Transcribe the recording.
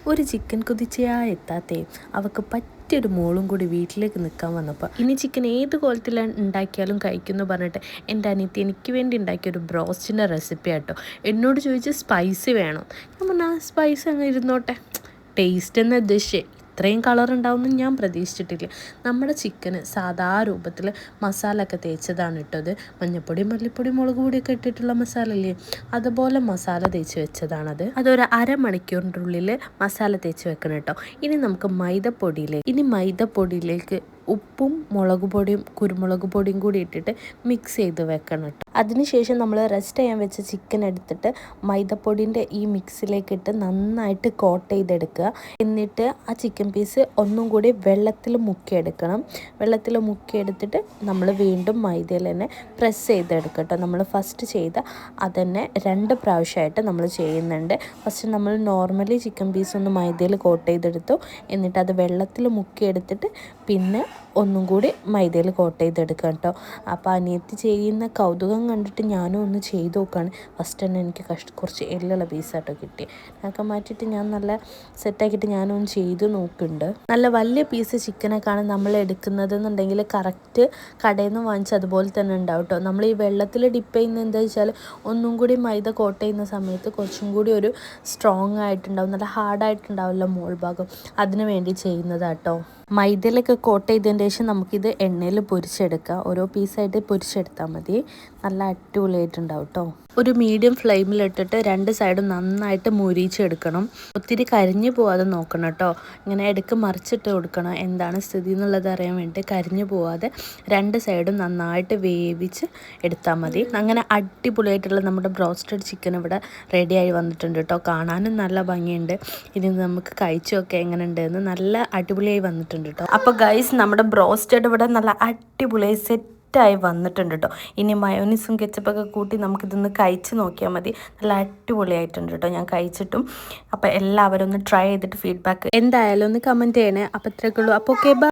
ഒരു ചിക്കൻ കുതിച്ചയാ എത്താത്തേ അവൾക്ക് പറ്റിയൊരു മോളും കൂടി വീട്ടിലേക്ക് നിൽക്കാൻ വന്നപ്പോൾ ഇനി ചിക്കൻ ഏത് കോലത്തിലാണ് ഉണ്ടാക്കിയാലും കഴിക്കുമെന്ന് പറഞ്ഞിട്ട് എൻ്റെ അനിയത്തി എനിക്ക് വേണ്ടി ഉണ്ടാക്കിയൊരു ബ്രോസ്റ്റിൻ്റെ റെസിപ്പി ആട്ടോ. എന്നോട് ചോദിച്ച് സ്പൈസി വേണം. ഞാൻ പറഞ്ഞാൽ ആ സ്പൈസ് അങ്ങ് ഇരുന്നോട്ടെ, ടേസ്റ്റ് എന്ന ഡിഷ് ഇത്രയും കളർ ഉണ്ടാവുമെന്ന് ഞാൻ പ്രതീക്ഷിച്ചിട്ടില്ല. നമ്മുടെ ചിക്കന് സാധാ രൂപത്തിൽ മസാല ഒക്കെ തേച്ചതാണ് ഇട്ടത്. മഞ്ഞൾപ്പൊടി, മല്ലിപ്പൊടി, മുളക് പൊടിയൊക്കെ ഇട്ടിട്ടുള്ള മസാല അല്ലേ, അതുപോലെ മസാല തേച്ച് വെച്ചതാണത്. അതൊരു അരമണിക്കൂറിൻ്റെ ഉള്ളിൽ മസാല തേച്ച് വെക്കണം കേട്ടോ. ഇനി നമുക്ക് മൈദപ്പൊടിയിലേക്ക് ഉപ്പും മുളക് പൊടിയും കുരുമുളക് പൊടിയും കൂടി ഇട്ടിട്ട് മിക്സ് ചെയ്ത് വെക്കണം കേട്ടോ. അതിനുശേഷം നമ്മൾ റെസ്റ്റ് ചെയ്യാൻ വെച്ച ചിക്കൻ എടുത്തിട്ട് മൈദപ്പൊടിൻ്റെ ഈ മിക്സിലേക്ക് ഇട്ട് നന്നായിട്ട് കോട്ട് ചെയ്തെടുക്കുക. എന്നിട്ട് ആ ചിക്കൻ പീസ് ഒന്നും കൂടി വെള്ളത്തിൽ മുക്കിയെടുക്കണം. വെള്ളത്തിൽ മുക്കിയെടുത്തിട്ട് നമ്മൾ വീണ്ടും മൈദയിൽ തന്നെ പ്രസ് ചെയ്തെടുക്കുക കേട്ടോ. നമ്മൾ ഫസ്റ്റ് ചെയ്ത അതന്നെ 2 പ്രാവശ്യമായിട്ട് നമ്മൾ ചെയ്യുന്നുണ്ട്. ഫസ്റ്റ് നമ്മൾ നോർമലി ചിക്കൻ പീസ് ഒന്ന് മൈദയിൽ കോട്ട് ചെയ്തെടുത്തു. എന്നിട്ട് അത് വെള്ളത്തിൽ മുക്കിയെടുത്തിട്ട് പിന്നെ ഒന്നും കൂടി മൈദയിൽ കോട്ട് ചെയ്തെടുക്കുക കേട്ടോ. അപ്പോൾ അനിയത്തി ചെയ്യുന്ന കൗതുകം കണ്ടിട്ട് ഞാനും ഒന്ന് ചെയ്ത് നോക്കുകയാണ്. ഫസ്റ്റ് തന്നെ എനിക്ക് കുറച്ച് എല്ലുള്ള പീസാട്ടോ കിട്ടി. അതൊക്കെ മാറ്റിയിട്ട് ഞാൻ നല്ല സെറ്റാക്കിയിട്ട് ഞാനൊന്ന് ചെയ്ത് നോക്കുന്നുണ്ട്. നല്ല വലിയ പീസ് ചിക്കനൊക്കെയാണ് നമ്മൾ എടുക്കുന്നത് എന്നുണ്ടെങ്കിൽ കറക്റ്റ് കടയിൽ നിന്ന് വാങ്ങിച്ച് അതുപോലെ തന്നെ ഉണ്ടാവും കേട്ടോ. നമ്മൾ ഈ വെള്ളത്തിൽ ഡിപ്പ് ചെയ്യുന്നത് എന്താ വെച്ചാൽ ഒന്നും കൂടി മൈദ കോട്ട് ചെയ്യുന്ന സമയത്ത് കുറച്ചും കൂടി ഒരു സ്ട്രോങ് ആയിട്ടുണ്ടാവും, നല്ല ഹാർഡായിട്ടുണ്ടാവില്ല മോൾ ഭാഗം, അതിന് വേണ്ടി ചെയ്യുന്നതാട്ടോ. മൈദയിലൊക്കെ കോട്ട് ചെയ്തതിന് ശേഷം നമുക്കിത് എണ്ണയിൽ പൊരിച്ചെടുക്കാം. ഓരോ പീസായിട്ട് പൊരിച്ചെടുത്താൽ മതി. നല്ല അടിപൊളിയായിട്ടുണ്ടാവും കേട്ടോ. ഒരു മീഡിയം ഫ്ലെയിമിലിട്ടിട്ട് 2 സൈഡും നന്നായിട്ട് മുരിച്ചെടുക്കണം. ഒത്തിരി കരിഞ്ഞു പോവാതെ നോക്കണം കേട്ടോ. ഇങ്ങനെ ഇടയ്ക്ക് മറിച്ചിട്ട് കൊടുക്കണം, എന്താണ് സ്ഥിതി എന്നുള്ളത് അറിയാൻ വേണ്ടി. കരിഞ്ഞു പോവാതെ 2 സൈഡും നന്നായിട്ട് വേവിച്ച് എടുത്താൽ മതി. അങ്ങനെ അടിപൊളിയായിട്ടുള്ള നമ്മുടെ ബ്രോസ്റ്റഡ് ചിക്കൻ ഇവിടെ റെഡിയായി വന്നിട്ടുണ്ട് കേട്ടോ. കാണാനും നല്ല ഭംഗിയുണ്ട്. ഇനി നമുക്ക് കഴിച്ചൊക്കെ എങ്ങനെ ഉണ്ടെന്ന് നല്ല അടിപൊളിയായി വന്നിട്ടുണ്ട് കേട്ടോ. അപ്പോൾ ഗൈസ്, നമ്മുടെ ബ്രോസ്റ്റഡ് ഇവിടെ നല്ല അടിപൊളിയായി സെറ്റായി വന്നിട്ടുണ്ട് കേട്ടോ. ഇനി മയോനീസും കെച്ചപ്പൊക്കെ കൂട്ടി നമുക്കിതൊന്ന് കഴിച്ച് നോക്കിയാൽ മതി. നല്ല അടിപൊളിയായിട്ടുണ്ട് കേട്ടോ. ഞാൻ കഴിച്ചിട്ടും. അപ്പോൾ എല്ലാവരും ഒന്ന് ട്രൈ ചെയ്തിട്ട് ഫീഡ്ബാക്ക് എന്തായാലും ഒന്ന് കമൻറ്റ് ചെയ്യണേ. അപ്പോൾ ഇത്രയൊക്കെ ഉള്ളൂ. അപ്പോൾ ഓക്കെ, ബൈ.